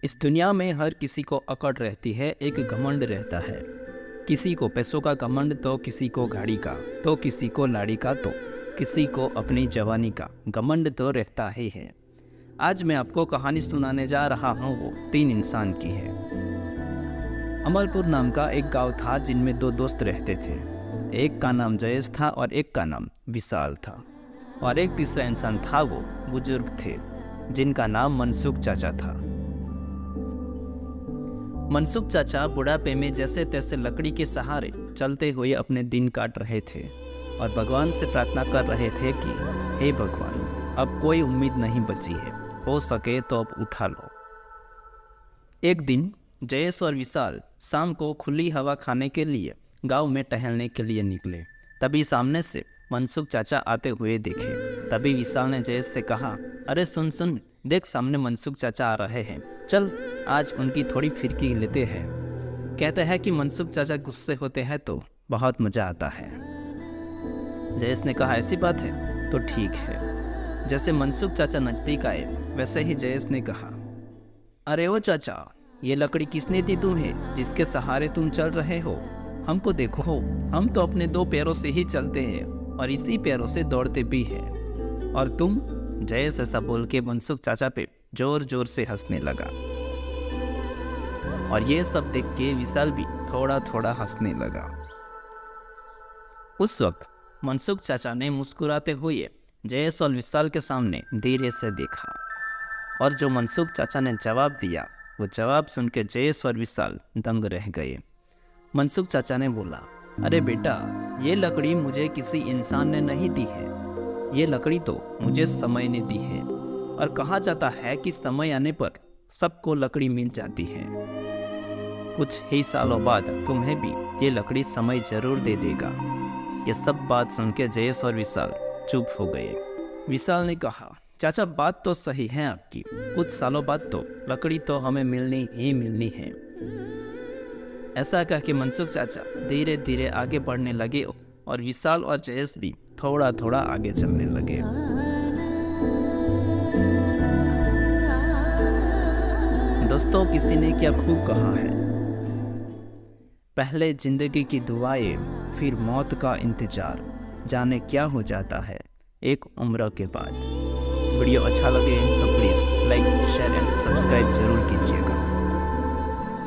इस दुनिया में हर किसी को अकड़ रहती है, एक घमंड रहता है। किसी को पैसों का घमंड, तो किसी को गाड़ी का, तो किसी को लाड़ी का, तो किसी को अपनी जवानी का घमंड तो रहता ही है। आज मैं आपको कहानी सुनाने जा रहा हूँ, वो 3 इंसान की है। अमलपुर नाम का एक गांव था जिनमें 2 दोस्त रहते थे। एक का नाम जयेश था और एक का नाम विशाल था। और एक तीसरा इंसान था, वो बुजुर्ग थे जिनका नाम मनसुख चाचा था। मनसुख चाचा बुढ़ापे में जैसे तैसे लकड़ी के सहारे चलते हुए अपने दिन काट रहे थे और भगवान से प्रार्थना कर रहे थे कि हे भगवान, अब कोई उम्मीद नहीं बची है, हो सके तो अब उठा लो। एक दिन जयेश और विशाल शाम को खुली हवा खाने के लिए गांव में टहलने के लिए निकले। तभी सामने से मनसुख चाचा आते हुए देखे। तभी विशाल ने जयेश से कहा, अरे सुन सुन, देख सामने मनसुख चाचा आ रहे हैं, चल आज उनकी थोड़ी फिरकी लेते हैं। कहते हैं कि मनसुख चाचा गुस्से होते हैं तो बहुत मज़ा आता है। जयेश ने कहा, ऐसी बात है तो ठीक है। जैसे मनसुख चाचा नज़दीक आए वैसे ही जयेश ने कहा, अरे ओ चाचा, ये लकड़ी किसने दी तुम्हें जिसके सहारे तुम चल रहे हो? हमको देखो, हम तो अपने 2 पैरों से ही चलते हैं और इसी पैरों से दौड़ते भी हैं। और तुम? जयेश ऐसा बोल के मनसुख चाचा पे जोर जोर से हंसने लगा। और ये सब देख के विशाल भी थोड़ा थोड़ा हंसने लगा। उस वक्त मनसुख चाचा ने मुस्कुराते हुए जयेश और विशाल के सामने धीरे से देखा और जो मनसुख चाचा ने जवाब दिया, वो जवाब सुन के जयेश और विशाल दंग रह गए। मनसुख चाचा ने बोला, अरे बेटा, ये लकड़ी मुझे किसी इंसान ने नहीं दी है, ये लकड़ी तो मुझे समय ने दी है। और कहा जाता है कि समय आने पर सबको लकड़ी मिल जाती है। कुछ ही सालों बाद तुम्हें भी ये लकड़ी समय जरूर दे देगा। ये सब बात सुन के जयेश और विशाल चुप हो गए। विशाल ने कहा, चाचा बात तो सही है आपकी, कुछ सालों बाद तो लकड़ी तो हमें मिलनी ही मिलनी है। ऐसा कह के मनसुख चाचा धीरे धीरे आगे बढ़ने लगे और विशाल और जयेश भी थोड़ा थोड़ा आगे चलने लगे। दोस्तों, किसी ने क्या खूब कहा है, पहले जिंदगी की दुआएं, फिर मौत का इंतजार, जाने क्या हो जाता है एक उम्र के बाद। वीडियो अच्छा लगे तो please like, share and subscribe जरूर कीजिएगा।